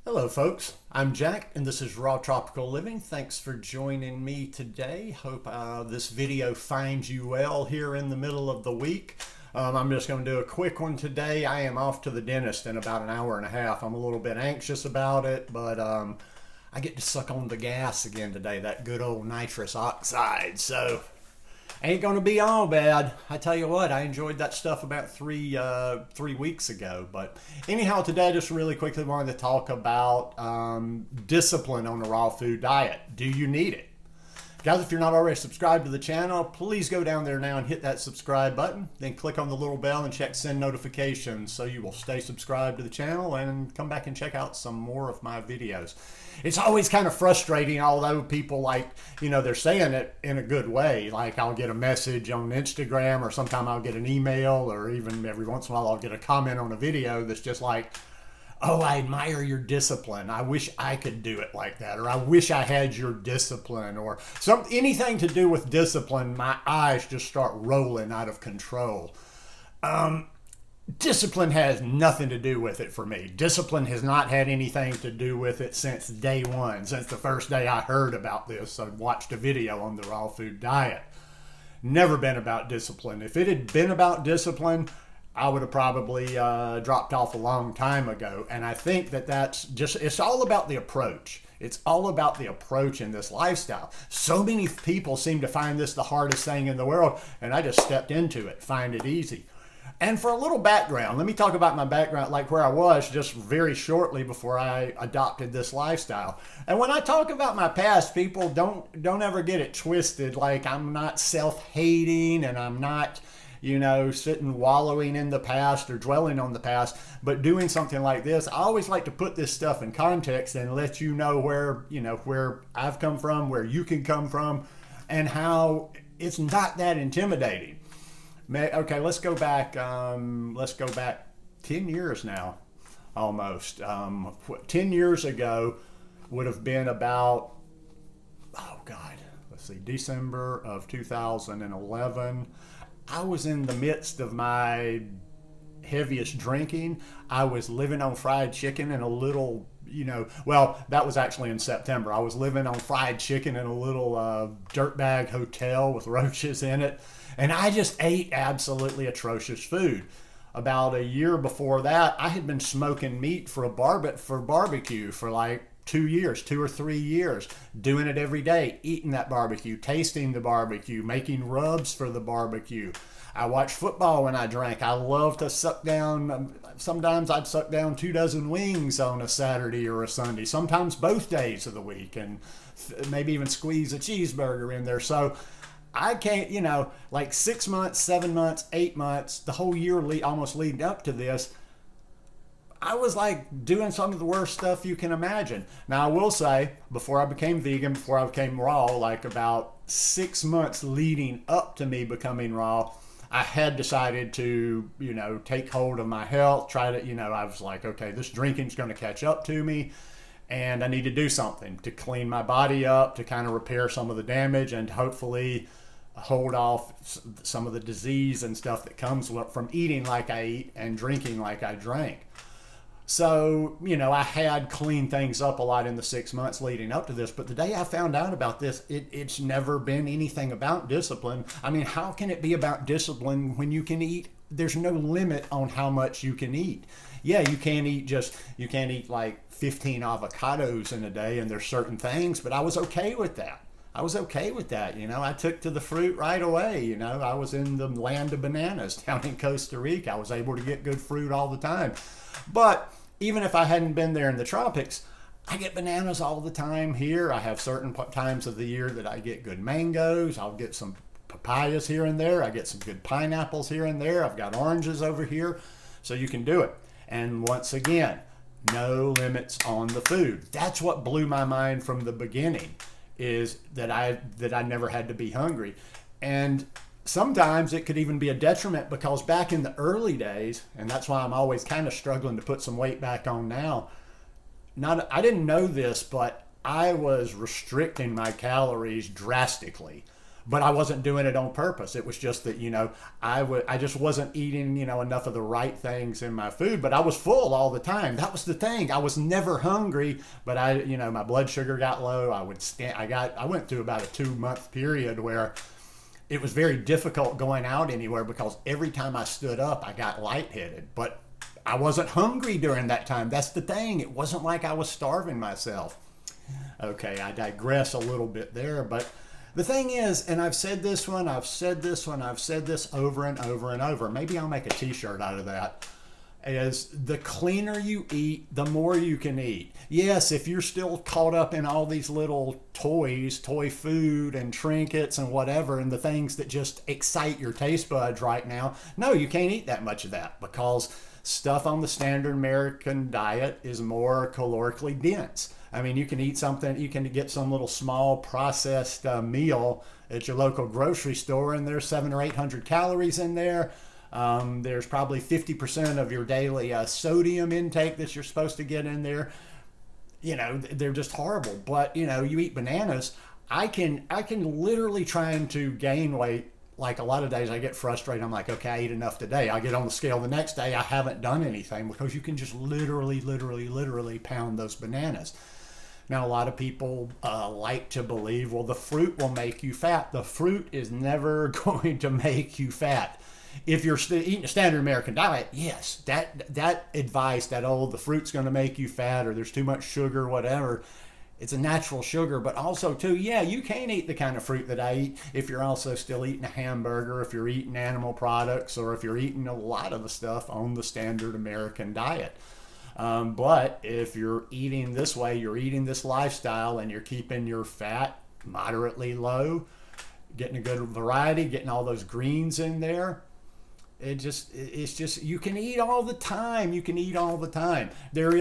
Hello, folks. I'm Jack, and this is Raw Tropical Living. Thanks for joining me today. Hope this video finds you well here in the middle of the week. I'm just going to do a quick one today. I am off to the dentist in about an hour and a half. I'm a little bit anxious about it, but I get to suck on the gas again today, that good old nitrous oxide. So ain't gonna be all bad. I tell you what, I enjoyed that stuff about three weeks ago. But anyhow, today I just really quickly wanted to talk about discipline on the raw food diet. Do you need it? Guys, if you're not already subscribed to the channel, please go down there now and hit that subscribe button. Then click on the little bell and check send notifications so you will stay subscribed to the channel and come back and check out some more of my videos. It's always kind of frustrating, although people they're saying it in a good way. Like I'll get a message on Instagram, or sometime I'll get an email, or even every once in a while I'll get a comment on a video that's just like, oh, I admire your discipline. I wish I could do it like that. Or I wish I had your discipline. Or anything to do with discipline, my eyes just start rolling out of control. Discipline has nothing to do with it for me. Discipline has not had anything to do with it since day one. Since the first day I heard about this, I watched a video on the raw food diet. Never been about discipline. If it had been about discipline, I would have probably dropped off a long time ago. And I think it's all about the approach. It's all about the approach in this lifestyle. So many people seem to find this the hardest thing in the world, and I just stepped into it, find it easy. And for a little background, let me talk about my background, like where I was just very shortly before I adopted this lifestyle. And when I talk about my past, people don't ever get it twisted. Like I'm not self-hating and I'm not, sitting wallowing in the past or dwelling on the past, but doing something like this, I always like to put this stuff in context and let you know where I've come from, where you can come from, and how it's not that intimidating. Okay, let's go back 10 years now, almost. 10 years ago would have been about, December of 2011. I was in the midst of my heaviest drinking. I was living on fried chicken in a little, that was actually in September. I was living on fried chicken in a little dirtbag hotel with roaches in it. And I just ate absolutely atrocious food. About a year before that, I had been smoking meat for barbecue for like 2 or 3 years, doing it every day, eating that barbecue, tasting the barbecue, making rubs for the barbecue. I watched football when I drank. I love to suck down, sometimes I'd suck down 24 wings on a Saturday or a Sunday, sometimes both days of the week, and maybe even squeeze a cheeseburger in there. So I can't, like 6 months, 7 months, 8 months, the whole year almost leading up to this, I was like doing some of the worst stuff you can imagine. Now, I will say, before I became vegan, before I became raw, like about 6 months leading up to me becoming raw, I had decided to, take hold of my health, I was like, okay, this drinking's going to catch up to me, and I need to do something to clean my body up, to kind of repair some of the damage, and hopefully hold off some of the disease and stuff that comes from eating like I eat and drinking like I drank. So, I had cleaned things up a lot in the 6 months leading up to this, but the day I found out about this, it's never been anything about discipline. I mean, how can it be about discipline when you can eat? There's no limit on how much you can eat. Yeah, you can't eat like 15 avocados in a day, and there's certain things, but I was okay with that. I took to the fruit right away. I was in the land of bananas down in Costa Rica. I was able to get good fruit all the time. But even if I hadn't been there in the tropics, I get bananas all the time here. I have certain times of the year that I get good mangoes. I'll get some papayas here and there. I get some good pineapples here and there. I've got oranges over here. So you can do it. And once again, no limits on the food. That's what blew my mind from the beginning, is that I never had to be hungry. And sometimes it could even be a detriment, because back in the early days, and that's why I'm always kind of struggling to put some weight back on now. I didn't know this, but I was restricting my calories drastically. but I wasn't doing it on purpose. It was just that, I just wasn't eating, enough of the right things in my food, but I was full all the time. That was the thing. I was never hungry, but my blood sugar got low. I went through about a 2-month period where it was very difficult going out anywhere because every time I stood up, I got lightheaded, but I wasn't hungry during that time. That's the thing. It wasn't like I was starving myself. Okay, I digress a little bit there, but the thing is, and I've said this over and over and over, maybe I'll make a t-shirt out of that, is the cleaner you eat, the more you can eat. Yes, if you're still caught up in all these little toy food and trinkets and whatever, and the things that just excite your taste buds right now, no, you can't eat that much of that because stuff on the standard American diet is more calorically dense. I mean, you can eat something, you can get some little small processed meal at your local grocery store, and there's 700 or 800 calories in there. There's probably 50% of your daily sodium intake that you're supposed to get in there. They're just horrible. But, you eat bananas. I can literally trying to gain weight. Like a lot of days I get frustrated. I'm like, okay, I ate enough today. I get on the scale the next day. I haven't done anything because you can just literally pound those bananas. Now, a lot of people like to believe, well, the fruit will make you fat. The fruit is never going to make you fat. If you're eating a standard American diet, yes, that advice that, the fruit's going to make you fat or there's too much sugar, whatever, it's a natural sugar. But also, too, yeah, you can eat the kind of fruit that I eat if you're also still eating a hamburger, if you're eating animal products, or if you're eating a lot of the stuff on the standard American diet. But if you're eating this way, you're eating this lifestyle, and you're keeping your fat moderately low, getting a good variety, getting all those greens in there, it's just you can eat all the time. You can eat all the time. There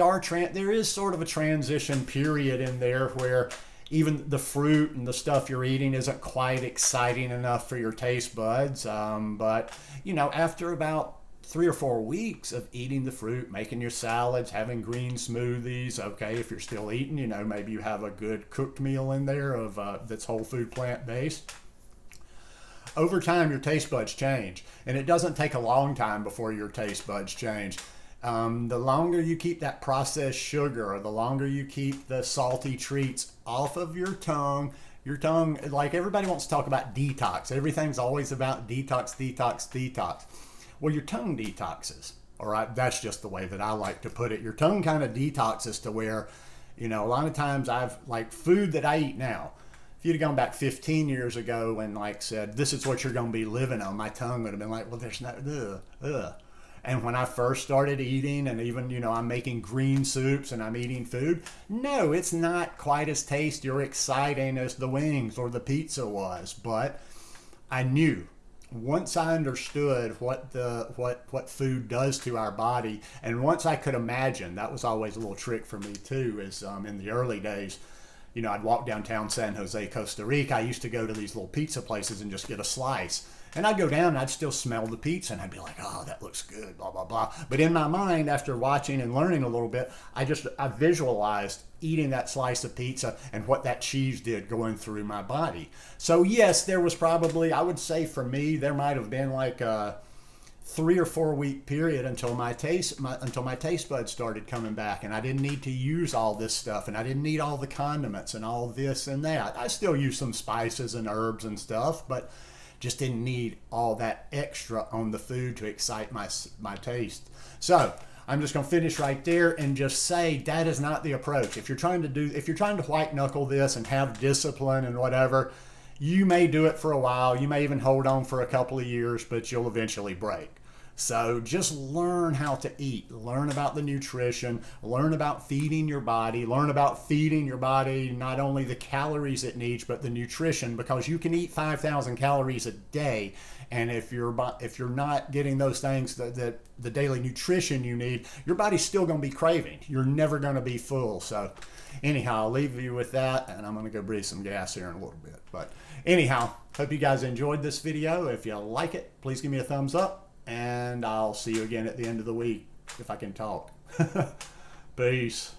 is sort of a transition period in there where even the fruit and the stuff you're eating isn't quite exciting enough for your taste buds. But after about 3 or 4 weeks of eating the fruit, making your salads, having green smoothies, okay, if you're still eating, maybe you have a good cooked meal in there of that's whole food plant based. Over time, your taste buds change, and it doesn't take a long time before your taste buds change. The longer you keep that processed sugar, or the longer you keep the salty treats off of your tongue, like everybody wants to talk about detox. Everything's always about detox. Well, your tongue detoxes, all right? That's just the way that I like to put it. Your tongue kind of detoxes to where, a lot of times food that I eat now, if you'd have gone back 15 years ago and said, this is what you're going to be living on, my tongue would have been like, well, there's no, And when I first started eating, and even, I'm making green soups and I'm eating food, no, it's not quite as tasty or exciting as the wings or the pizza was. But I knew, once I understood what food does to our body, and once I could imagine, that was always a little trick for me too, is in the early days, I'd walk downtown San Jose, Costa Rica. I used to go to these little pizza places and just get a slice. And I'd go down and I'd still smell the pizza and I'd be like, oh, that looks good, blah, blah, blah. But in my mind, after watching and learning a little bit, I visualized eating that slice of pizza and what that cheese did going through my body. So yes, there was probably, I would say for me, there might have been like a 3 or 4 week period until my taste buds started coming back, and I didn't need to use all this stuff, and I didn't need all the condiments and all this and that. I still use some spices and herbs and stuff, but just didn't need all that extra on the food to excite my taste. So I'm just going to finish right there and just say that is not the approach. If you're trying to white knuckle this and have discipline and whatever, you may do it for a while. You may even hold on for a couple of years, but you'll eventually break. So just learn how to eat, learn about the nutrition, learn about feeding your body, not only the calories it needs, but the nutrition, because you can eat 5,000 calories a day. And if you're not getting those things, the daily nutrition you need, your body's still going to be craving. You're never going to be full. So anyhow, I'll leave you with that, and I'm going to go breathe some gas here in a little bit. But anyhow, hope you guys enjoyed this video. If you like it, please give me a thumbs up. And I'll see you again at the end of the week if I can talk. Peace.